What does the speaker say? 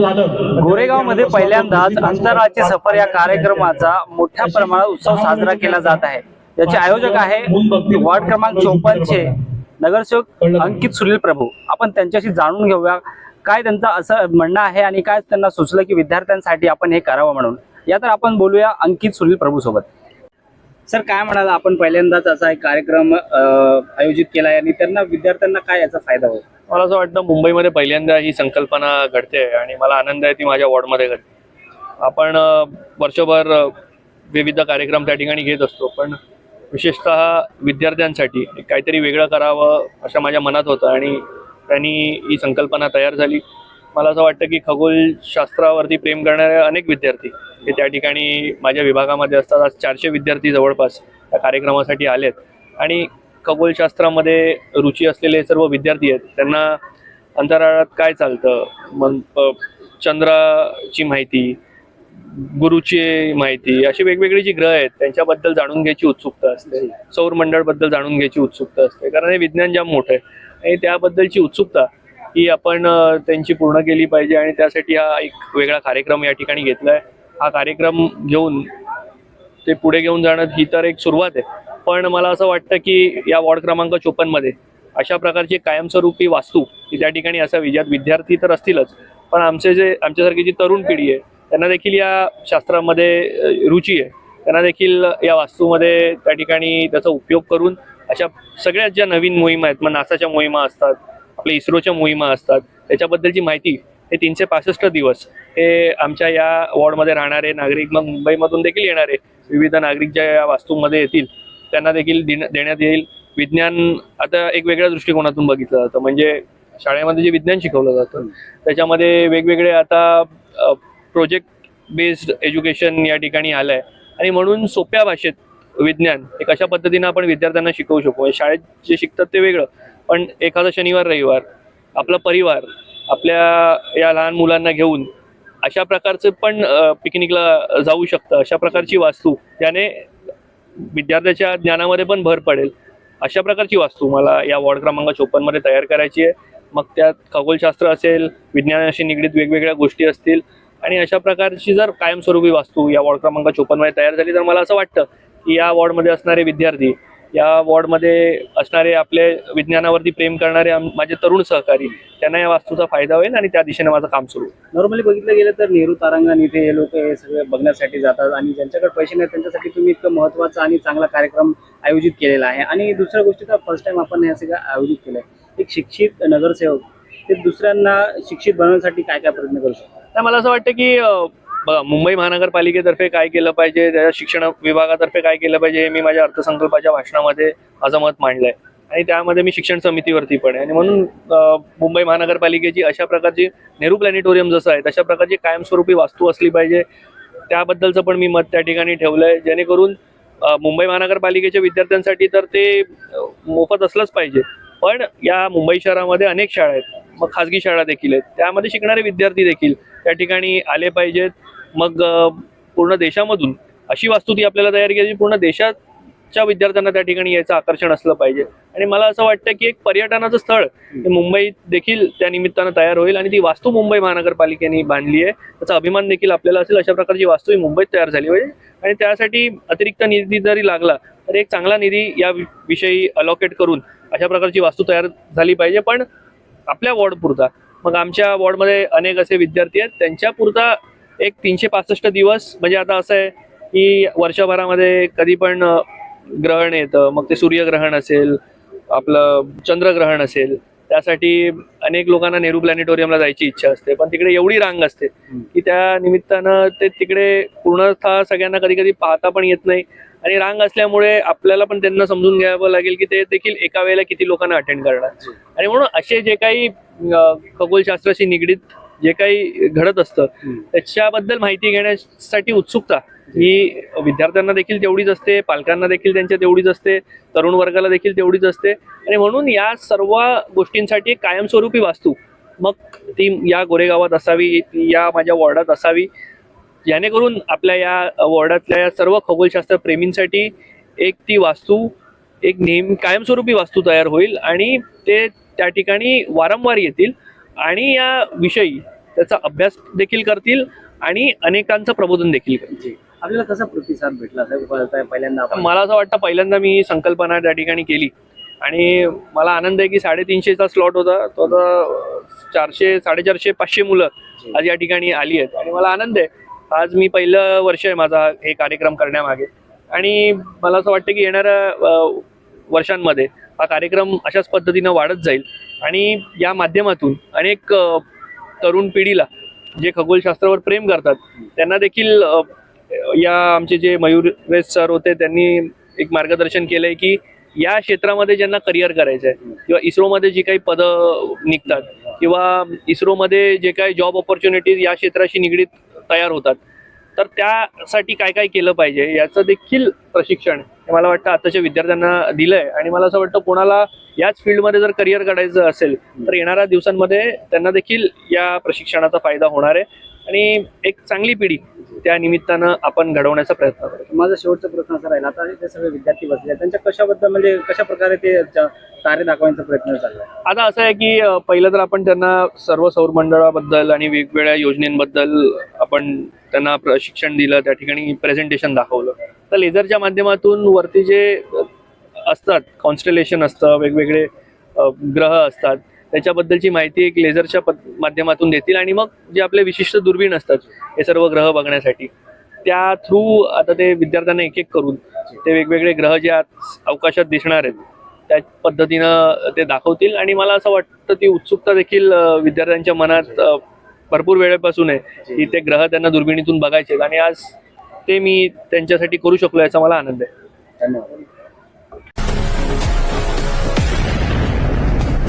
गोरेगावमध्ये पहिल्यांदाच अंतराळाची सफर या कार्यक्रमाचा मोठ्या प्रमाणात उत्सव साजरा केला जात आहे। याचे आयोजक आहे वार्ड क्रमांक 54 चे नगरसेवक अंकित सुनील प्रभू। आपण त्यांच्याशी जाणून घेऊया काय त्यांचा असं म्हणणं आहे आणि काय त्यांना सुचलं की विद्यार्थ्यांसाठी आपण हे करावं म्हणून। या तर आपण बोलूया अंकित सुनील प्रभू सोबत। सर काय म्हणाला, आपण पहिल्यांदाच असा एक कार्यक्रम आयोजित केला आहे आणि त्यांना विद्यार्थ्यांना काय याचा फायदा होईल? मला असं वाटतं मुंबईमध्ये पहिल्यांदा ही संकल्पना घडते आणि मला आनंद आहे ती माझ्या वॉर्डमध्ये घडते। आपण वर्षभर विविध कार्यक्रम त्या ठिकाणी घेत असतो, पण विशेषतः विद्यार्थ्यांसाठी काहीतरी वेगळं करावं असं माझ्या मनात होतं आणि त्यांनी ही संकल्पना तयार झाली। मला असं वाटतं की खगोलशास्त्रावरती प्रेम करणारे अनेक विद्यार्थी हे त्या ठिकाणी माझ्या विभागामध्ये असतात। आज 400 विद्यार्थी जवळपास या कार्यक्रमासाठी आलेत आणि खगोलशास्त्रामध्ये रुची असलेले सर्व विद्यार्थी आहेत। त्यांना अंतराळात काय चालतं, चंद्राची माहिती, गुरुची माहिती, अशी वेगवेगळी जी ग्रह आहेत त्यांच्याबद्दल जाणून घ्यायची उत्सुकता असते। सौर मंडळबद्दल जाणून घ्यायची उत्सुकता असते, कारण हे विज्ञान जाम मोठं आहे आणि त्याबद्दलची उत्सुकता ही आपण त्यांची पूर्ण केली पाहिजे आणि त्यासाठी हा एक वेगळा कार्यक्रम या ठिकाणी घेतलाय। हा कार्यक्रम घेऊन ते पुढे घेऊन जाणं ही तर एक सुरुवात आहे, पण मला असं वाटतं की या वॉर्ड क्रमांक 54 मध्ये अशा प्रकारची कायमस्वरूपी वास्तू ही त्या ठिकाणी असावी, ज्यात विद्यार्थी तर असतीलच पण आमच्यासारखी जी तरुण पिढी आहे त्यांना देखील या शास्त्रामध्ये रुची आहे, त्यांना देखील या वास्तूमध्ये त्या ठिकाणी त्याचा उपयोग करून अशा सगळ्यात ज्या नवीन मोहिमा आहेत, मग नासाच्या मोहिमा असतात, आपल्या इस्रोच्या मोहिमा असतात, त्याच्याबद्दलची माहिती हे 365 दिवस हे आमच्या या वॉर्डमध्ये राहणारे नागरिक, मग मुंबईमधून देखील येणारे विविध नागरिक ज्या या वास्तूमध्ये येतील त्यांना देखील देण्यात येईल। विज्ञान आता एक वेगळ्या दृष्टिकोनातून बघितलं जातं, म्हणजे शाळेमध्ये जे विज्ञान शिकवलं जातं त्याच्यामध्ये वेगवेगळे आता प्रोजेक्ट बेस्ड एज्युकेशन या ठिकाणी आलं आहे आणि म्हणून सोप्या भाषेत विज्ञान एक अशा पद्धतीनं आपण विद्यार्थ्यांना शिकवू शकू। शाळेत जे शिकतात ते वेगळं, पण एखादा शनिवार रविवार आपला परिवार आपल्या या लहान मुलांना घेऊन अशा प्रकारचं पण पिकनिकला जाऊ शकतं। अशा प्रकारची वास्तू ज्याने विद्यार्थ्याच्या ज्ञानामध्ये पण भर पडेल अशा प्रकारची वास्तू मला या वॉर्ड क्रमांक 54 मध्ये तयार करायची आहे। मग त्यात खगोलशास्त्र असेल, विज्ञानाशी निगडीत वेगवेगळ्या गोष्टी असतील आणि अशा प्रकारची जर कायमस्वरूपी वास्तू या वॉर्ड क्रमांक 54 मध्ये तयार झाली तर मला असं वाटतं की या वॉर्डमध्ये असणारे विद्यार्थी, या वॉर्डमध्ये असणारे आपले विज्ञानावरती प्रेम करणारे माझे तरुण सहकारी, त्यांना या वास्तूचा फायदा होईल आणि त्या दिशेने माझं काम सुरू होईल। नॉर्मली बघितलं गेलं तर नेहरू तारांगण इथे हे लोक हे सगळे बघण्यासाठी जातात आणि ज्यांच्याकडे पैसे नाहीत त्यांच्यासाठी तुम्ही इतकं महत्त्वाचा आणि चांगला कार्यक्रम आयोजित केलेला आहे। आणि दुसऱ्या गोष्टी तर फर्स्ट टाइम आपण हे सगळं आयोजित केलंय। एक शिक्षित नगरसेवक ते दुसऱ्यांना शिक्षित बनवण्यासाठी काय काय प्रयत्न करू शकतात? तर मला असं वाटतं की मुंबई महानगरपालिकेतर्फे काय केलं पाहिजे, त्याच्या शिक्षण विभागातर्फे काय केलं पाहिजे हे मी माझ्या अर्थसंकल्पाच्या भाषणामध्ये माझं मत मांडलंय आणि त्यामध्ये मी शिक्षण समितीवरती पण आहे आणि म्हणून मुंबई महानगरपालिकेची अशा प्रकारची नेहरू प्लॅनेटोरियम जसं आहे तशा प्रकारची कायमस्वरूपी वास्तू असली पाहिजे, त्याबद्दलचं पण मी मत त्या ठिकाणी ठेवलंय। जेणेकरून मुंबई महानगरपालिकेच्या विद्यार्थ्यांसाठी तर ते मोफत असलंच पाहिजे, पण या मुंबई शहरामध्ये अनेक शाळा आहेत, मग खाजगी शाळा देखील आहेत, त्यामध्ये शिकणारे विद्यार्थी देखील त्या ठिकाणी आले पाहिजेत। मग पूर्ण देशामधून अशी वास्तू ती आपल्याला तयार केली, पूर्ण देशाच्या विद्यार्थ्यांना त्या ठिकाणी यायचं आकर्षण असलं पाहिजे आणि मला असं वाटतं की एक पर्यटनाचं स्थळ मुंबईत देखील त्या निमित्तानं तयार होईल आणि ती वास्तू मुंबई महानगरपालिकेने बांधली आहे, त्याचा अभिमान देखील आपल्याला असेल। अशा प्रकारची वास्तू ही मुंबईत तयार झाली पाहिजे आणि त्यासाठी अतिरिक्त निधी जरी लागला तर एक चांगला निधी या विषयी अलॉकेट करून अशा प्रकारची वास्तू तयार झाली पाहिजे, पण आपल्या वॉर्ड पुरता। मग आमच्या वॉर्डमध्ये अनेक असे विद्यार्थी आहेत, त्यांच्या पुरता एक 365 दिवस, म्हणजे आता असं आहे की वर्षभरामध्ये कधी पण ग्रहण येतं, मग ते सूर्यग्रहण असेल, आपलं चंद्रग्रहण असेल, त्यासाठी अनेक लोकांना नेहरू प्लॅनेटोरियमला जायची इच्छा असते, पण तिकडे एवढी रांग असते की त्या निमित्तानं ते तिकडे पूर्णतः सगळ्यांना कधी कधी पाहता पण येत नाही आणि रांग असल्यामुळे आपल्याला पण त्यांना समजून घ्यावं लागेल की ते देखील एका वेळेला किती लोकांना अटेंड करणार आणि म्हणून असे जे काही खगोलशास्त्राशी निगडीत जे काही घडत असतं त्याच्याबद्दल माहिती घेण्यासाठी उत्सुकता ही विद्यार्थ्यांना देखील तेवढीच असते, पालकांना देखील त्यांच्या तेवढीच असते, तरुण वर्गाला देखील तेवढीच असते आणि म्हणून या सर्व गोष्टींसाठी कायमस्वरूपी वास्तू मग ती या गोरेगावात असावी, ती या माझ्या वॉर्डात असावी, जेणेकरून आपल्या या वॉर्डातल्या या सर्व खगोलशास्त्र प्रेमींसाठी एक ती वास्तू एक नेहमी कायमस्वरूपी वास्तू तयार होईल आणि ते त्या ठिकाणी वारंवार येतील आणि या विषयी त्याचा अभ्यास देखील करतील आणि अनेकांचं प्रबोधन देखील करतील. आपल्याला कसा प्रतिसाद भेटला साहेब पहिल्यांदा आपण? मला असं वाटतं पहिल्यांदा मी संकल्पना त्या ठिकाणी केली आणि मला आनंद आहे की 350चा स्लॉट होता, तो आता 400, 450, 500 मुलं आज या ठिकाणी आली आहेत आणि मला आनंद आहे. आज मी पहिलं वर्ष आहे माझा हे कार्यक्रम करण्यामागे आणि मला असं वाटतं की येणाऱ्या वर्षांमध्ये हा कार्यक्रम अशाच पद्धतीनं वाढत जाईल आणि या माध्यमातून अनेक तरुण पिढीला जे खगोलशास्त्रावर प्रेम करतात त्यांना देखील या आमचे जे मयूरेश सर होते त्यांनी एक मार्गदर्शन केलंय की या क्षेत्रामध्ये ज्यांना करिअर करायचं आहे किंवा इस्रोमध्ये जी काही पदं निघतात किंवा इस्रोमध्ये जे काही जॉब ऑपॉर्च्युनिटीज या क्षेत्राशी निगडीत तयार होतात, तर त्यासाठी काय काय केलं पाहिजे याचं देखील प्रशिक्षण हे मला वाटतं आताच्या विद्यार्थ्यांना दिलंय आणि मला असं वाटतं कोणाला याच फील्डमध्ये जर करिअर करायचं असेल तर येणाऱ्या दिवसांमध्ये त्यांना देखील या प्रशिक्षणाचा फायदा होणार आहे आणि एक चांगली पिढी त्या निमित्तानं आपण घडवण्याचा प्रयत्न करतो. माझा शेवटचा प्रश्न असा राहील, आता ते सगळे विद्यार्थी बसले त्यांच्या कशाबद्दल म्हणजे कशा प्रकारे ते कार्य दाखवण्याचा प्रयत्न चालला आहे? आता असं आहे की पहिलं तर आपण त्यांना सर्व सौर मंडळाबद्दल आणि वेगवेगळ्या योजनेबद्दल आपण त्यांना प्रशिक्षण दिलं, त्या ठिकाणी प्रेझेंटेशन दाखवलं. तर लेझरच्या माध्यमातून वरती जे असतात कॉन्स्टेलेशन असतं, वेगवेगळे ग्रह असतात, त्याच्याबद्दलची माहिती एक लेझरच्या माध्यमातून देतील आणि मग जे आपले विशिष्ट दुर्बीण असतात हे सर्व ग्रह बघण्यासाठी त्या थ्रू आता ते विद्यार्थ्यांना एक एक करून ते वेगवेगळे ग्रह जे अवकाशात दिसणार आहेत त्या पद्धतीनं ते दाखवतील आणि मला असं वाटतं ती उत्सुकता देखील विद्यार्थ्यांच्या मनात भरपूर वेळेपासून आहे की ते ग्रह त्यांना दुर्बिणीतून बघायचे आणि आज ते मी त्यांच्यासाठी करू शकलो याचा मला आनंद आहे. धन्यवाद.